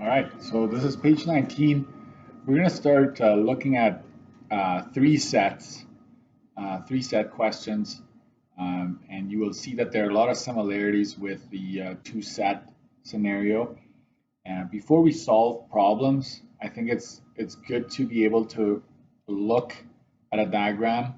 All right, so this is page 19. We're going to start looking at three set questions, and you will see that there are a lot of similarities with the two set scenario. And before we solve problems, I think it's good to be able to look at a diagram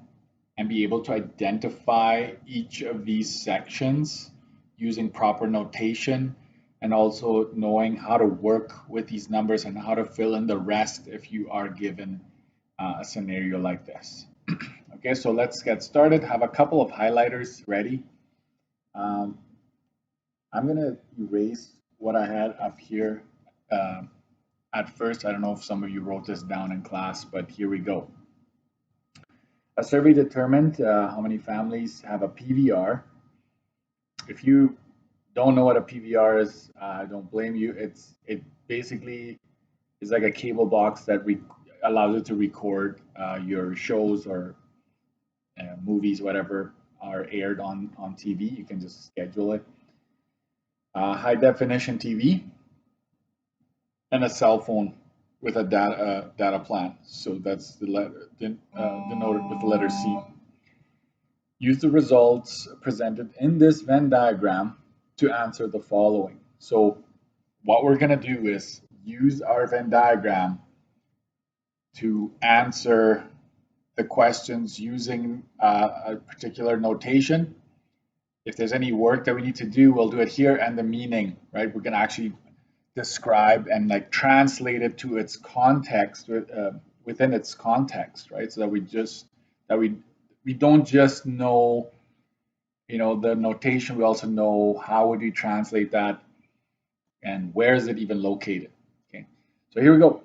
and be able to identify each of these sections using proper notation and also knowing how to work with these numbers and how to fill in the rest if you are given a scenario like this. Okay, so let's get started. Have a couple of highlighters ready. Um, I'm going to erase what I had up here at first. I don't know if some of you wrote this down in class, but here we go. A survey determined how many families have a PVR. If you don't know what a PVR is, I don't blame you. It basically is like a cable box that allows you to record your shows or movies, whatever are aired on TV. You can just schedule it. High definition TV and a cell phone with a data plan. So that's the letter denoted with the letter C. Use the results presented in this Venn diagram to answer the following. So what we're going to do is use our Venn diagram to answer the questions using a particular notation. If there's any work that we need to do, we'll do it here, and the meaning, right? We're going to actually describe and like translate it to its context within its context, right? So that we don't just know, the notation. We also know how would we translate that, and where is it even located? Okay, so here we go.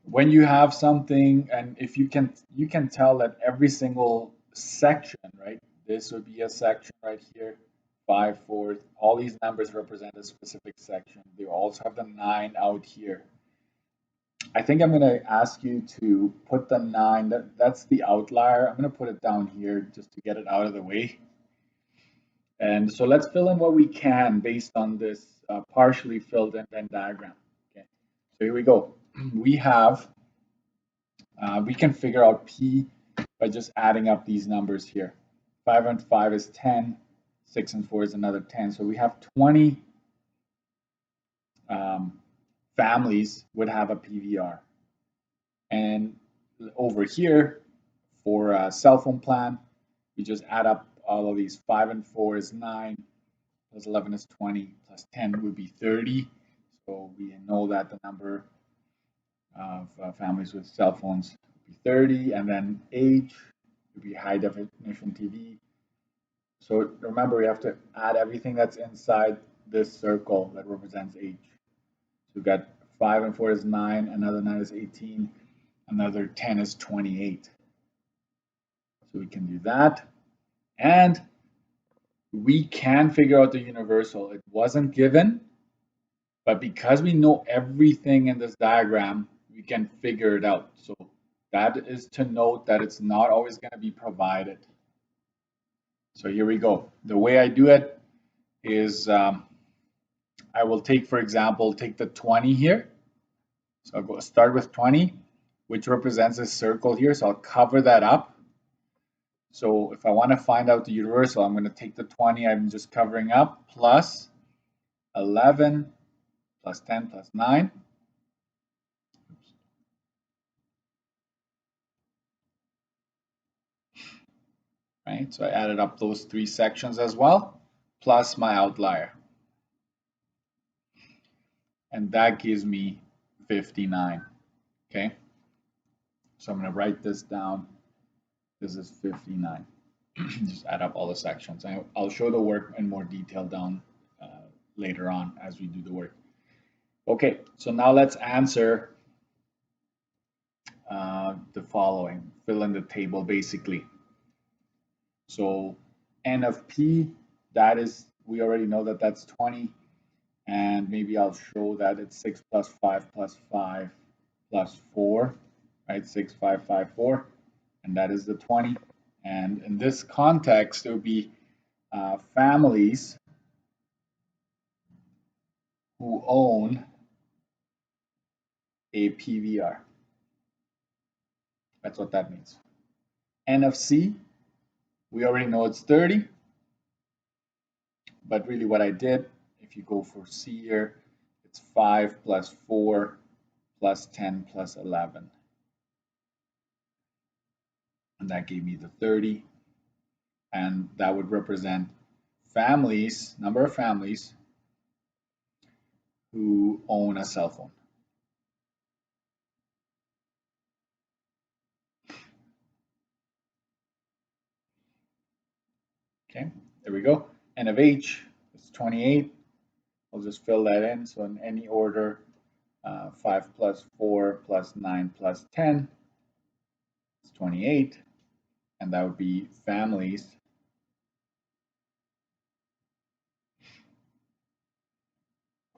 When you have something, and if you can tell that every single section, right? This would be a section right here. 5, 4, all these numbers represent a specific section. They also have the 9 out here. I think I'm going to ask you to put the 9, that's the outlier. I'm going to put it down here just to get it out of the way. And so let's fill in what we can based on this partially filled in Venn diagram. Okay, so here we go. We can figure out P by just adding up these numbers here. 5 and 5 is 10. 6 and 4 is another 10. So we have 20 families would have a PVR. And over here, for a cell phone plan, we just add up all of these. 5 and 4 is 9, plus 11 is 20, plus 10 would be 30. So we know that the number of families with cell phones would be 30. And then age would be high definition TV. So remember, we have to add everything that's inside this circle that represents age. So we've got 5 and 4 is 9, another 9 is 18, another 10 is 28. So we can do that. And we can figure out the universal. It wasn't given, but because we know everything in this diagram, we can figure it out. So that is to note that it's not always going to be provided. So here we go. The way I do it is I will take, for example, take the 20 here. So I'll go start with 20, which represents a circle here. So I'll cover that up. So if I want to find out the universal, I'm going to take the 20 I'm just covering up plus 11 plus 10 plus 9. Right, so I added up those 3 sections as well, plus my outlier. And that gives me 59. Okay, so I'm going to write this down. This is 59. Just add up all the sections. I'll show the work in more detail down later on as we do the work. Okay, so now let's answer the following. Fill in the table basically. So N of P, that is, we already know that that's 20. And maybe I'll show that it's 6 plus 5 plus 5 plus 4, right? 6, 5, 5, 4. And that is the 20. And in this context, it would be families who own a PVR. That's what that means. N of C, we already know it's 30, but really what I did, if you go for C here, it's 5 plus 4 plus 10 plus 11. And that gave me the 30. And that would represent families, number of families who own a cell phone. Okay, there we go. N of H is 28. I'll just fill that in. So in any order, 5 plus 4 plus 9 plus 10 is 28. And that would be families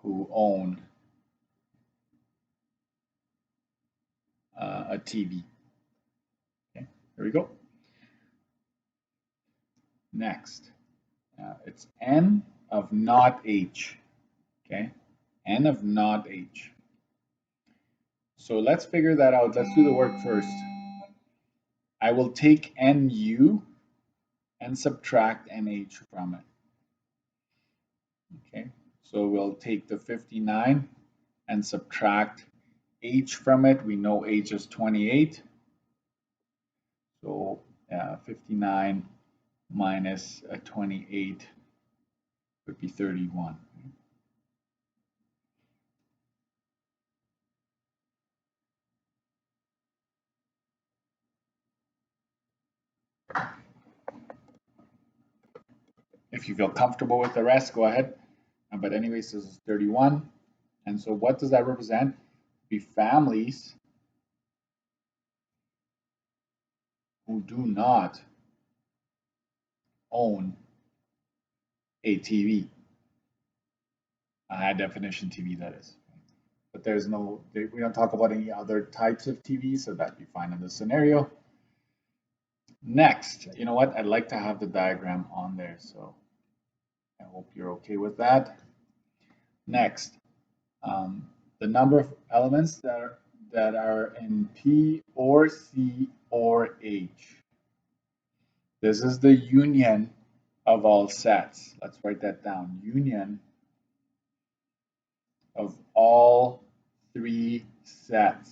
who own a TV. Okay, there we go. Next, it's N of not H. Okay, N of not H. So let's figure that out. Let's do the work first. I will take NU and subtract NH from it. Okay, so we'll take the 59 and subtract H from it. We know H is 28. So 59 minus 28 would be 31. If you feel comfortable with the rest, go ahead. But anyways, this is 31. And so what does that represent? Be families who do not own a TV, a high definition TV, that is. But there's no, we don't talk about any other types of TVs, so that'd be fine in this scenario. Next, you know what? I'd like to have the diagram on there, so I hope you're okay with that. Next, the number of elements that are in P or C or H. This is the union of all sets. Let's write that down. Union of all three sets.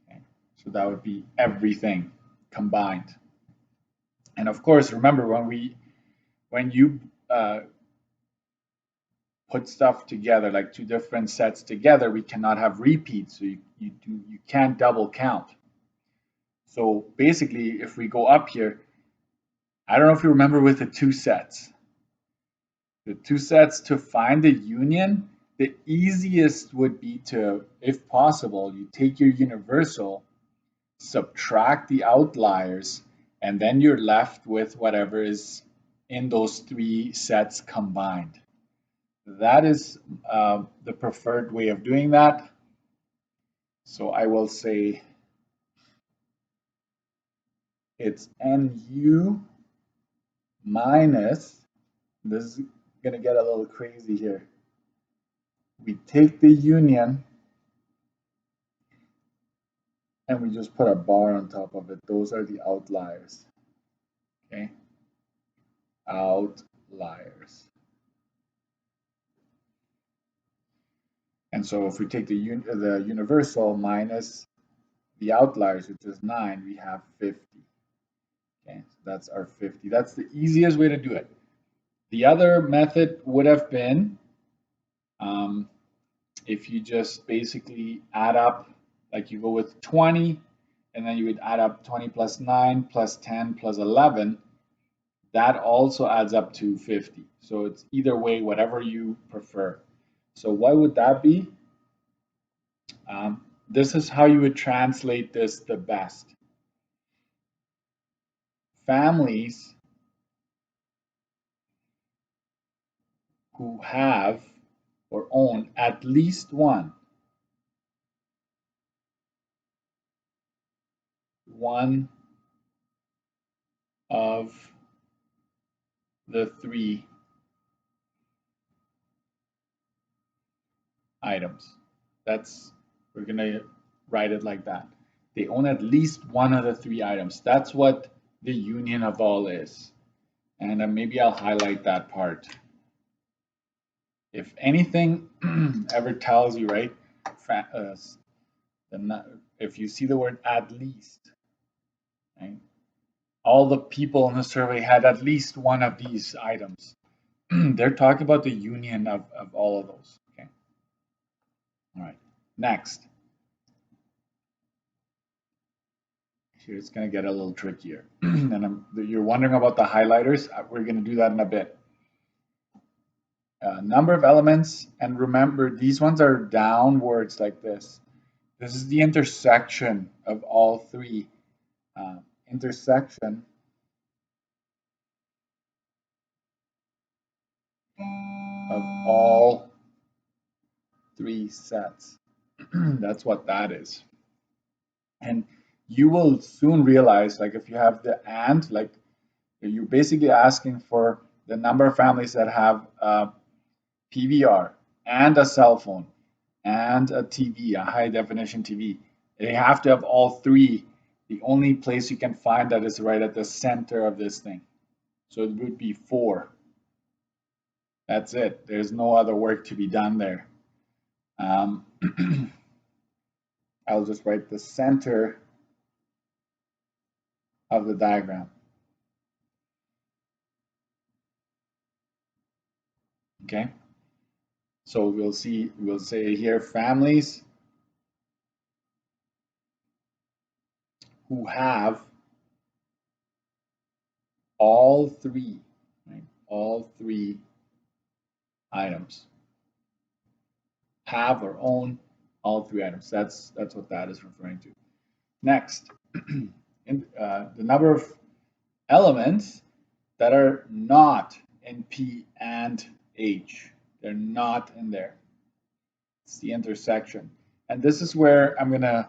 Okay. So that would be everything combined. And of course, remember when you put stuff together, like two different sets together, we cannot have repeats. So you can't double count. So basically, if we go up here, I don't know if you remember with the two sets. The two sets, to find the union, the easiest would be to, if possible, you take your universal, subtract the outliers, and then you're left with whatever is in those three sets combined. That is the preferred way of doing that. So I will say it's NU minus, this is going to get a little crazy here. We take the union and we just put a bar on top of it. Those are the outliers. Okay, outliers. And so if we take the universal minus the outliers, which is 9, we have 50. Okay, so that's our 50. That's the easiest way to do it. The other method would have been if you just basically add up, like you go with 20, and then you would add up 20 plus 9 plus 10 plus 11. That also adds up to 50. So it's either way, whatever you prefer. So what would that be? This is how you would translate this the best. Families who have or own at least one of the three items. We're gonna write it like that. They own at least one of the three items. That's what the union of all is. And maybe I'll highlight that part. If anything ever tells you, right, if you see the word at least, right, all the people in the survey had at least one of these items. They're talking about the union of all of those. Okay. All right. Next. Here it's going to get a little trickier. And you're wondering about the highlighters. We're going to do that in a bit. Number of elements, and remember, these ones are downwards like this. This is the intersection of all three. Intersection of all three sets. That's what that is. And you will soon realize, like if you have the and, like you're basically asking for the number of families that have PVR and a cell phone and a TV, a high definition TV. They have to have all three. The only place you can find that is right at the center of this thing. So it would be 4. That's it. There's no other work to be done there. I'll just write the center of the diagram. Okay. So we'll say here families who have all three, right? All three items. Have or own all three items. That's what that is referring to. Next, the number of elements that are not in P and H. They're not in there. It's the intersection. And this is where I'm going to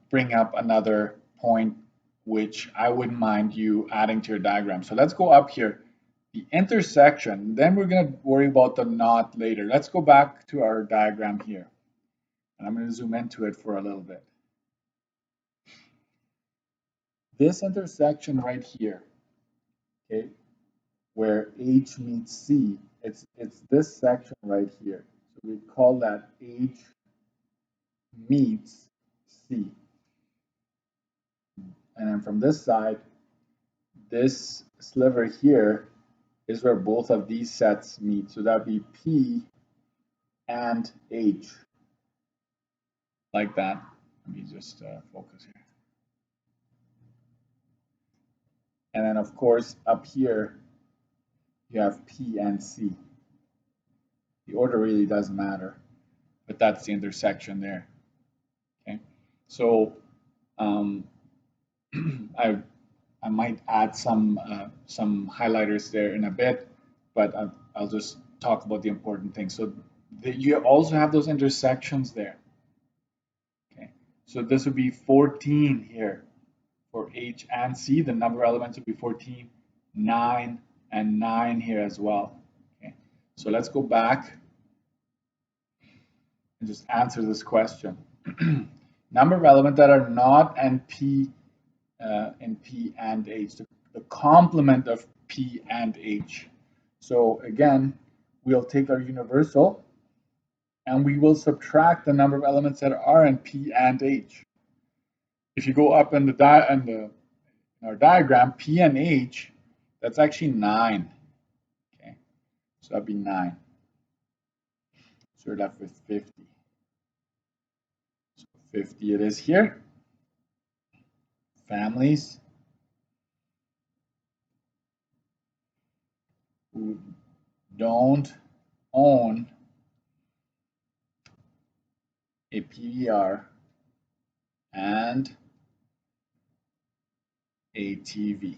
bring up another point which I wouldn't mind you adding to your diagram. So let's go up here. The intersection, then we're going to worry about the not later. Let's go back to our diagram here. And I'm going to zoom into it for a little bit. This intersection right here, okay, where H meets C, it's this section right here. So we call that H meets C. And then from this side, this sliver here is where both of these sets meet. So that'd be P and H, like that. Let me just focus here. And then of course up here, you have P and C. The order really doesn't matter, but that's the intersection there. Okay, so I might add some highlighters there in a bit, but I'll just talk about the important things. So you also have those intersections there. Okay, so this would be 14 here for H and C. The number of elements would be 14, 9, and 9 here as well. Okay, so let's go back and just answer this question. Number of elements that are not in P and H, the complement of P and H. So again, we'll take our universal and we will subtract the number of elements that are in P and H. If you go up in our diagram, P and H, that's actually 9. Okay, so that'd be 9. So we're left with 50. So 50 it is here. Families who don't own a PVR and a TV.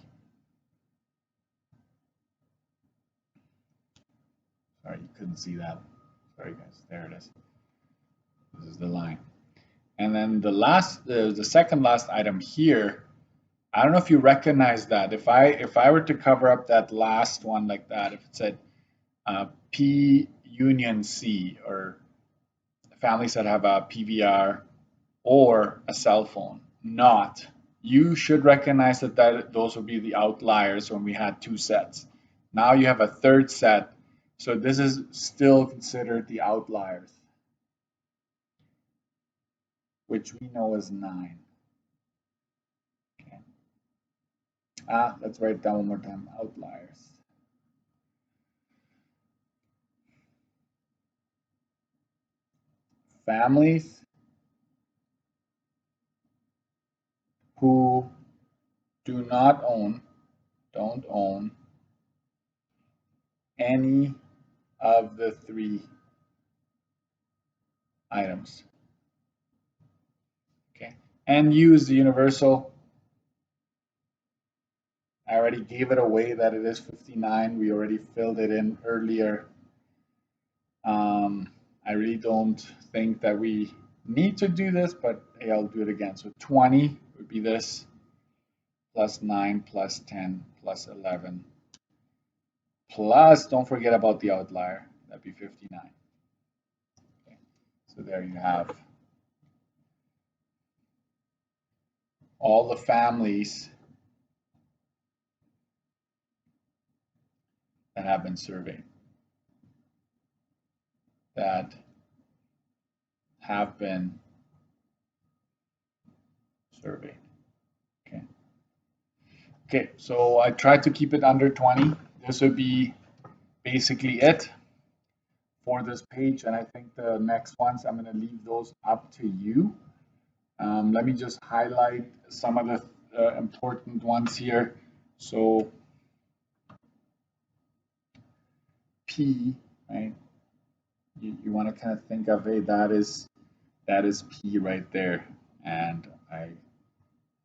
Sorry, you couldn't see that. Sorry, guys. There it is. This is the line. And then the second last item here, I don't know if you recognize that. If I were to cover up that last one like that, if it said P union C or families that have a PVR or a cell phone. Not. You should recognize that those would be the outliers when we had two sets. Now you have a third set, so this is still considered the outliers, which we know is 9. Okay. Let's write it down one more time. Outliers. Families who don't own any of the 3 items. Okay, and use the universal. I already gave it away that it is 59. We already filled it in earlier. I really don't think that we need to do this, but hey, I'll do it again. So 20 would be this, plus 9, plus 10, plus 11, plus, don't forget about the outlier, that'd be 59. Okay. So there you have all the families that have been surveyed. That have been surveyed. Okay. Okay, so I tried to keep it under 20. This would be basically it for this page, and I think the next ones I'm going to leave those up to you. Let me just highlight some of the important ones here. So P, right? You want to kind of think of, hey, that is P right there, and I'm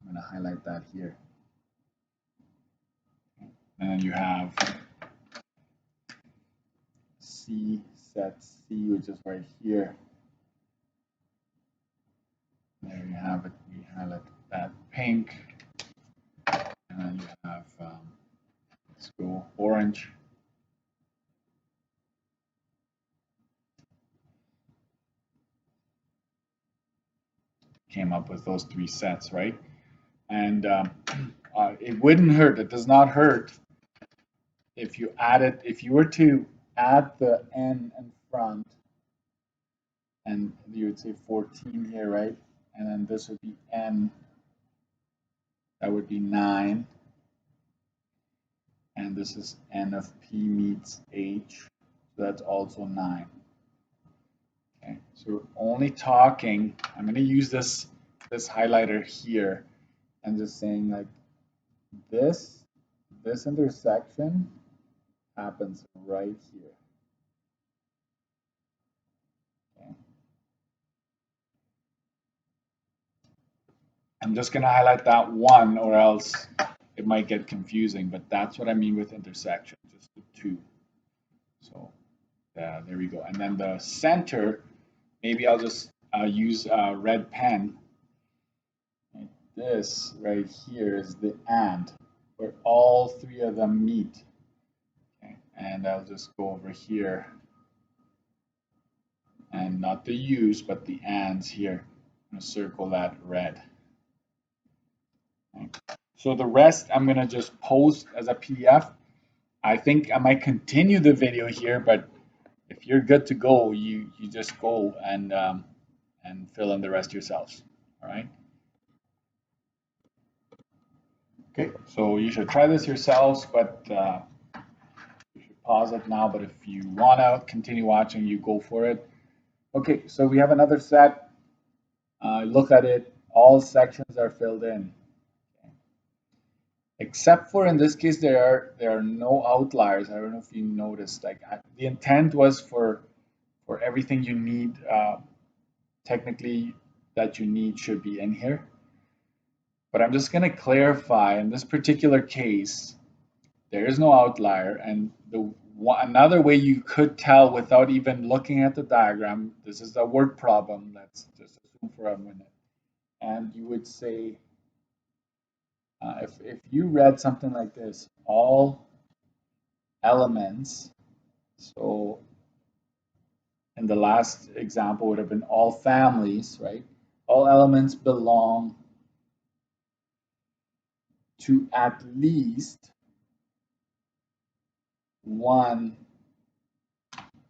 going to highlight that here. And then you have C, set C, which is right here. There you have it. We highlight that pink, and then you have, let's go orange. Came up with those 3 sets, right? And it wouldn't hurt. It does not hurt if you added, if you were to add the N in front, and you would say 14 here, right? And then this would be N, that would be 9. And this is N of P meets H, so that's also 9. Okay, so we're only talking, I'm going to use this highlighter here and just saying like this intersection happens right here. Okay. I'm just going to highlight that one, or else it might get confusing, but that's what I mean with intersection, just the 2. So there we go. And then the center, maybe I'll just use a red pen. And this right here is the and, where all 3 of them meet. Okay. And I'll just go over here, and not the U's, but the ands here. I'm going to circle that red. Okay. So the rest I'm going to just post as a PDF. I think I might continue the video here, but if you're good to go, you just go and fill in the rest yourselves. All right. Okay, so you should try this yourselves, but you should pause it now. But if you want to continue watching, you go for it. Okay, so we have another set. Look at it. All sections are filled in. Okay. Except for in this case, there are no outliers. I don't know if you noticed. Like the intent was for everything you need, technically that you need should be in here. But I'm just going to clarify in this particular case, there is no outlier, and another way you could tell without even looking at the diagram, this is a word problem. Let's just assume for a minute, and you would say, if you read something like this, all elements, so And the last example would have been all families, right? All elements belong to at least one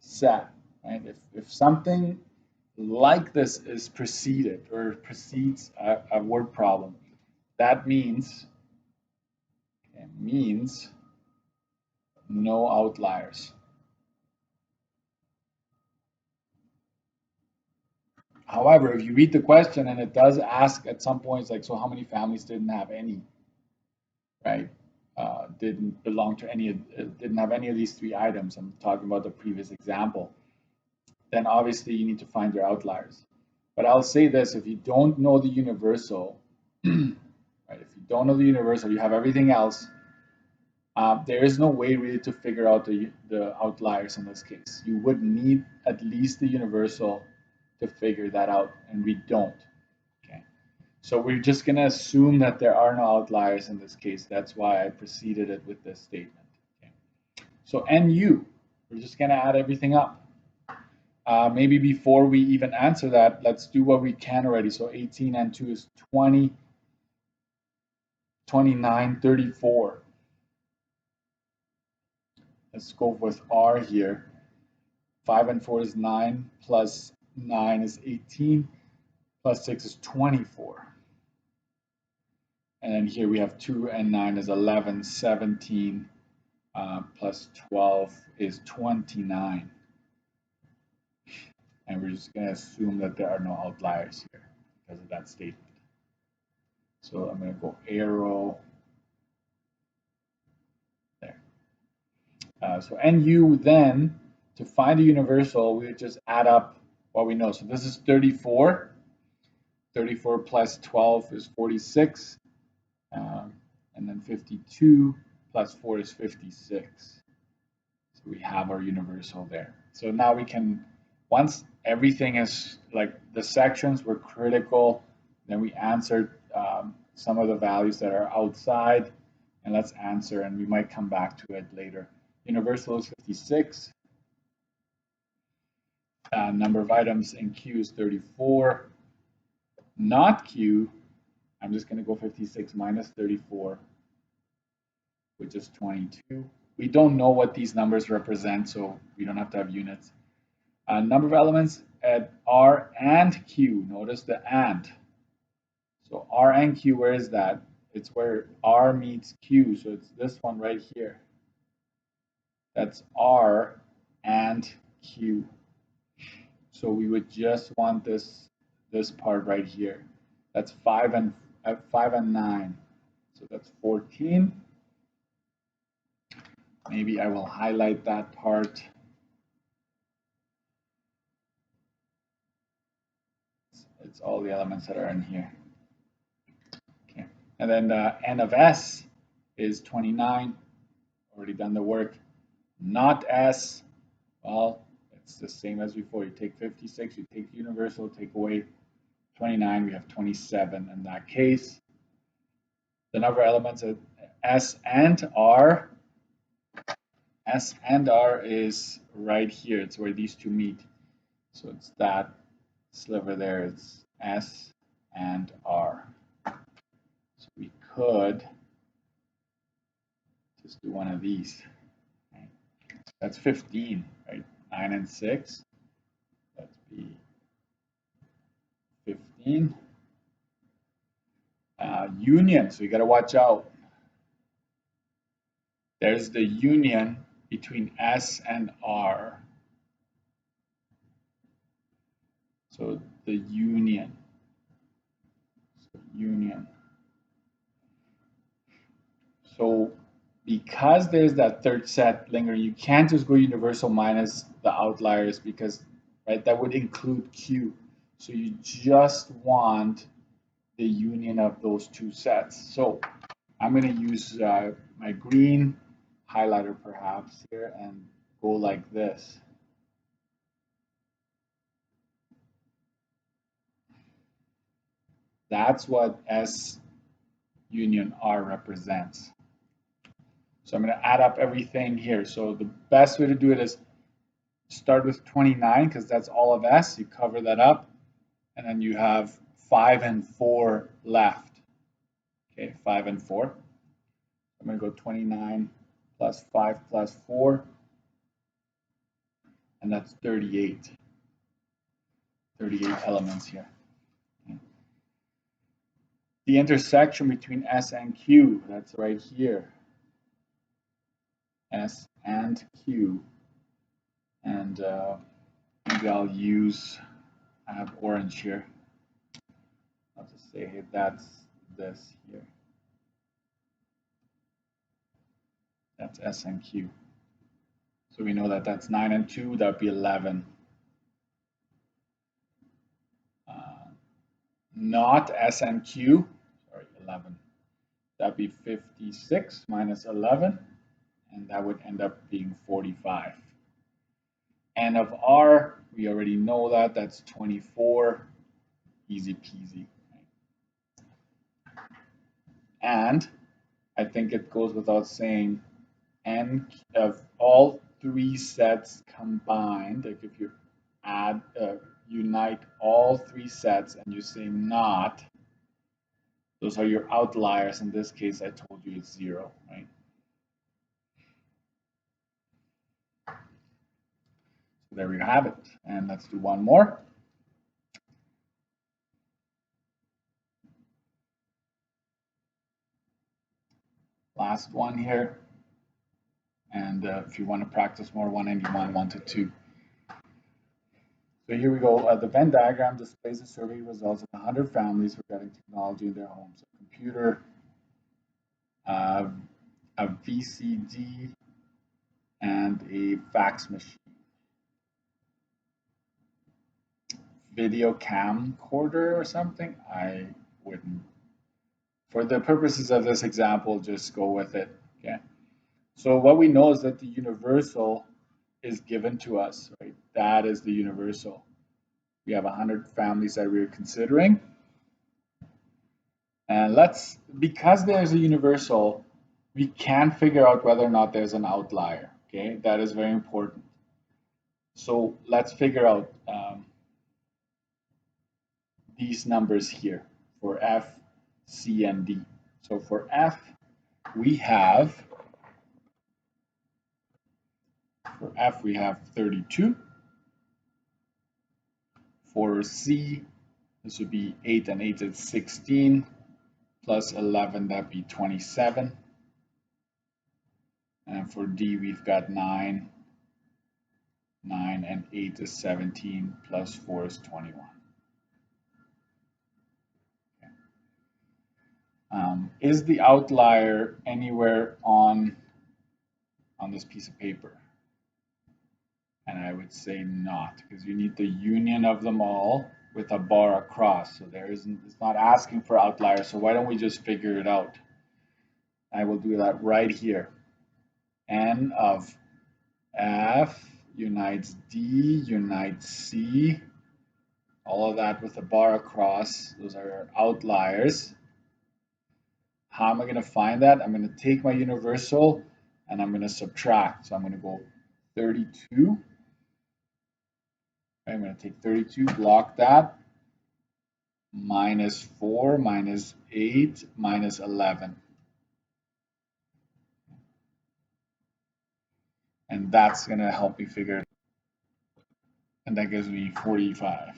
set, right? If something like this is preceded or precedes a word problem, that means no outliers. However, if you read the question and it does ask at some points like, so how many families didn't have any, right? Didn't belong to any, didn't have any of these three items. I'm talking about the previous example. Then obviously you need to find your outliers. But I'll say this, if you don't know the universal, right? If you don't know the universal, you have everything else. There is no way really to figure out the outliers in this case. You would need at least the universal to figure that out, and we don't. Okay, so we're just going to assume that there are no outliers in this case. That's why I preceded it with this statement. Okay, so NU, we're just going to add everything up. Maybe before we even answer that, let's do what we can already. So 18 and 2 is 20, 29, 34. Let's go with R here. 5 and 4 is 9, plus 9 is 18, plus 6 is 24. And then here we have 2 and 9 is 11, 17, plus 12 is 29. And we're just going to assume that there are no outliers here because of that statement. So I'm going to go arrow there. So NU then, to find the universal, we would just add up what we know. So this is 34. 34 plus 12 is 46. And then 52 plus 4 is 56. So we have our universal there. So now we can, once everything is like the sections were critical, then we answered some of the values that are outside, and let's answer, and we might come back to it later. Universal is 56. Number of items in Q is 34. Not Q, I'm just going to go 56 minus 34, which is 22. We don't know what these numbers represent, so we don't have to have units. Number of elements at R and Q. Notice the and. So R and Q, where is that? It's where R meets Q, so it's this one right here. That's R and Q. So we would just want this part right here. That's 5 and 9. So that's 14. Maybe I will highlight that part. It's all the elements that are in here. Okay. And then N of S is 29. Already done the work. Not S, well, it's the same as before. You take 56, you take universal, take away 29, we have 27 in that case. The number of elements at S and R. S and R is right here. It's where these two meet. So it's that sliver there. It's S and R. So we could just do one of these. Right? That's 15, right? 9 and 6. Let's be 15. Union, so you got to watch out. There's the union between S and R. So the union. So union. So because there's that third set lingering, you can't just go universal minus the outliers because, right, that would include Q. So you just want the union of those two sets. So I'm going to use my green highlighter perhaps here and go like this. That's what S union R represents. So I'm going to add up everything here. So the best way to do it is start with 29 because that's all of S. You cover that up, and then you have 5 and 4 left. Okay, 5 and 4. I'm going to go 29 plus 5 plus 4, and that's 38. 38 elements here. Okay. The intersection between S and Q, that's right here. S and Q. And maybe I'll use, I have orange here. I'll just say, hey, that's this here. That's S and Q. So we know that that's 9 and 2, that'd be 11. Not S and Q, sorry, 11. That'd be 56 minus 11, and that would end up being 45. N of R, we already know that, that's 24, easy peasy. And I think it goes without saying, N of all 3 sets combined, like if you add, unite all 3 sets and you say not, those are your outliers. In this case, I told you it's 0, right? So there we have it. And let's do one more. Last one here. And if you want to practice more, 191, 1 to 2. So here we go. The Venn diagram displays the survey results of 100 families regarding technology in their homes. A computer, a VCD, and a fax machine. Video camcorder or something? I wouldn't. For the purposes of this example, just go with it. Okay. So what we know is that the universal is given to us, right? That is the universal. We have 100 families that we're considering. And because there's a universal, we can figure out whether or not there's an outlier. Okay, that is very important. So let's figure out these numbers here for F, C, and D. So for F, we have 32. For C, this would be 8 and 8 is 16, plus 11, that'd be 27. And for D, we've got 9. 9 and 8 is 17, plus 4 is 21. Okay. Is the outlier anywhere on this piece of paper? And I would say not, because you need the union of them all with a bar across. So it's not asking for outliers. So why don't we just figure it out? I will do that right here. N of F unites D, unites C, all of that with a bar across. Those are outliers. How am I going to find that? I'm going to take my universal and I'm going to subtract. So I'm going to go 32. I'm going to take 32, block that, minus 4, minus 8, minus 11. And that's going to help me figure it out. And that gives me 45.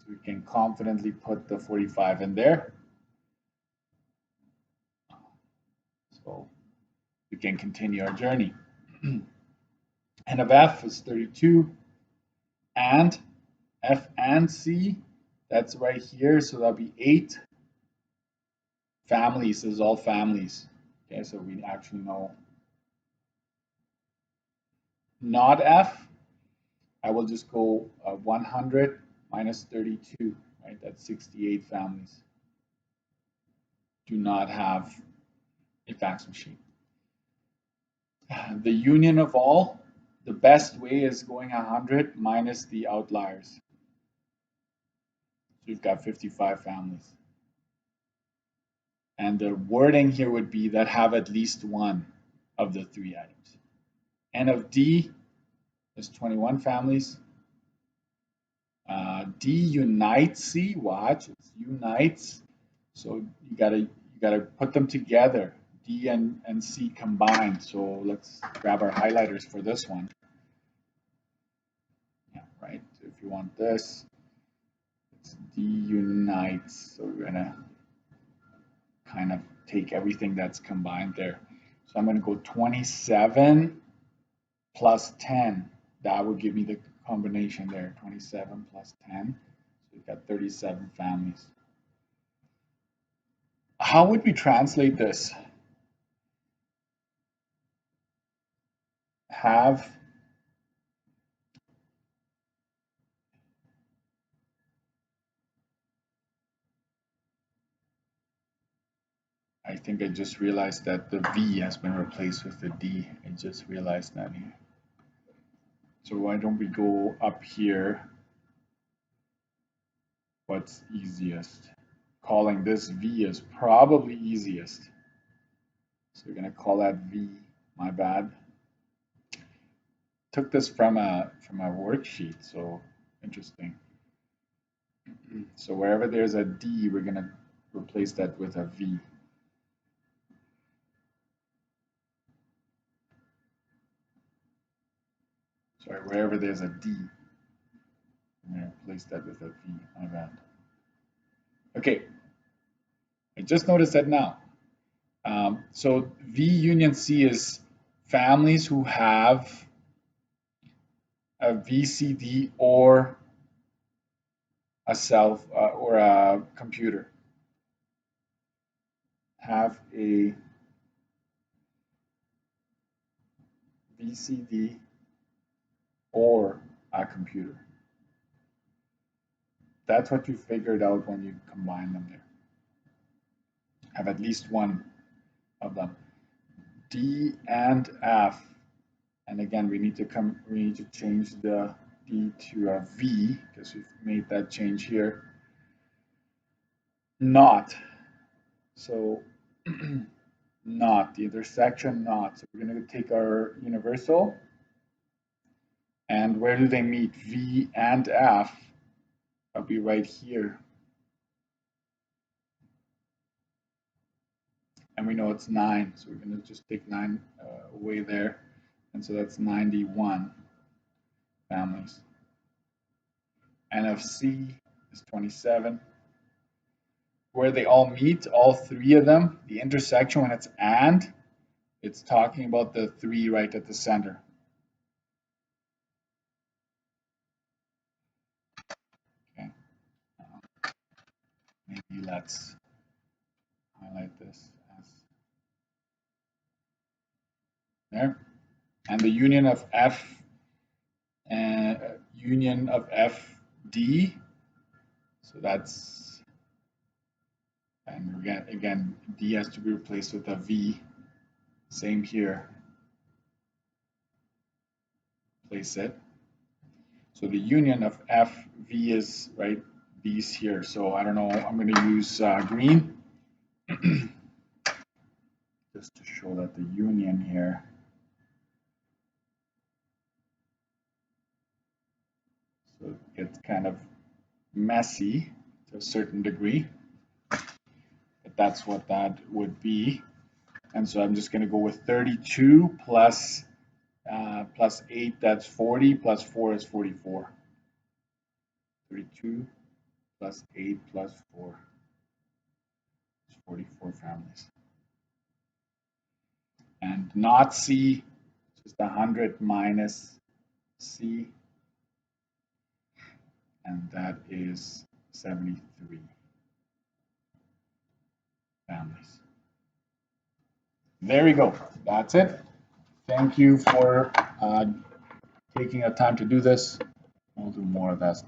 So we can confidently put the 45 in there. So we can continue our journey. N of F is 32. And F and C, that's right here. So that'll be 8 families. This is all families. Okay, so we actually know. Not F, I will just go 100 minus 32, right? That's 68 families. Do not have a fax machine. The union of all, the best way is going 100 minus the outliers. So you've got 55 families. And the wording here would be that have at least one of the 3 items. N of D is 21 families. D unites C. Watch, it unites. So you gotta put them together. D and C combined. So let's grab our highlighters for this one. Yeah, right. So if you want this, it's D unites. So we're gonna kind of take everything that's combined there. So I'm gonna go 27 plus 10. That would give me the combination there. 27 plus 10. So we've got 37 families. How would we translate this? Have I think I just realized that the V has been replaced with the D. I just realized that here. So why don't we go up here? What's easiest? Calling this V is probably easiest. So we're gonna call that V. My bad. Took this from a worksheet, so interesting. So wherever there's a D, we're gonna replace that with a V. Sorry, wherever there's a D, I'm gonna replace that with a V. My bad. Okay, I just noticed that now. So V union C is families who have a VCD or a or a computer. Have a VCD or a computer. That's what you figured out when you combine them there. Have at least one of them. D and F. And again, we need to change the D to a V because we've made that change here. Not. So not the intersection not. So we're going to take our universal. And where do they meet? V and F. That'll be right here. And we know it's 9, so we're going to just take 9 away there. And so that's 91 families. N of C is 27. Where they all meet, all 3 of them, the intersection when it's and, it's talking about the 3 right at the center. Okay. Maybe let's highlight this as there. And the union of F union of FD. So that's, and again, D has to be replaced with a V. Same here. Place it. So the union of FV is right these here. So I don't know. I'm going to use green just to show that the union here. So it gets kind of messy to a certain degree, but that's what that would be. And so I'm just going to go with 32 plus 8, that's 40, plus 4 is 44. 32 plus 8 plus 4 is 44 families. And not C, just 100 minus C, and that is 73 families. There we go. That's it. Thank you for taking the time to do this. We'll do more of that